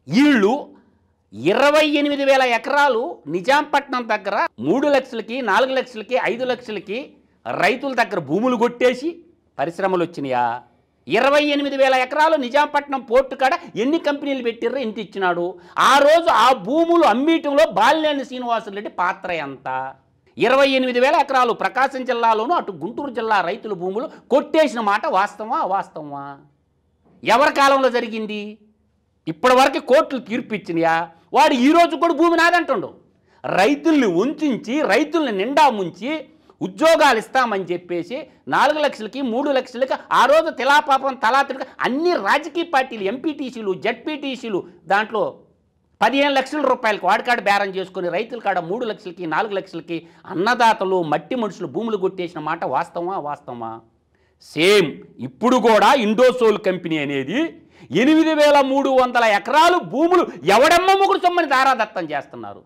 వీళ్ళు 28,000 ఎకరాలు నిజాంపట్నం దగ్గర 3 లక్షలకి 4 లక్షలకి 5 లక్షలకి రైతుల దగ్గర భూములు కొట్టేసి పరిశ్రమలు వచ్చినాయా? 28,000 ఎకరాలు నిజాంపట్నం పోర్టు కాడ ఎన్ని కంపెనీలు పెట్టిర్రో ఎంత ఇచ్చినాడు? ఆ రోజు ఆ భూములు అమ్మీటంలో బాలినేని శ్రీనివాసరెడ్డి పాత్ర ఎంత? 28,000 ఎకరాలు ప్రకాశం జిల్లాలోనూ అటు గుంటూరు జిల్లా రైతుల భూములు కొట్టేసిన మాట వాస్తవమా అవాస్తవమా? ఎవరి కాలంలో జరిగింది? ఇప్పటి వరకు కోర్టులు తీర్పు ఇచ్చినాయా? వాడు ఈరోజు కూడా భూమి నాదంటుండు. రైతుల్ని ఉంచి రైతుల్ని నిండా ముంచి ఉద్యోగాలు ఇస్తామని చెప్పేసి 4 లక్షలకి 3 లక్షలకి ఆ రోజు తిలాపాపం తలాతిగా అన్ని రాజకీయ పార్టీలు ఎంపీటీసీలు జడ్పీటీసీలు దాంట్లో 15 లక్షల రూపాయలకు వాడికాడ బేరం చేసుకుని రైతుల కాడ 3 లక్షలకి 4 లక్షలకి అన్నదాతలు మట్టి మనుషులు భూములు కొట్టేసిన మాట వాస్తవమా వాస్తవమా? సేమ్ ఇప్పుడు కూడా ఇండోసోల్ కంపెనీ అనేది 8,300 ఎకరాలు భూములు ఎవడమ్మ ముగ్గురు సొమ్మని దారాదత్తం చేస్తున్నారు.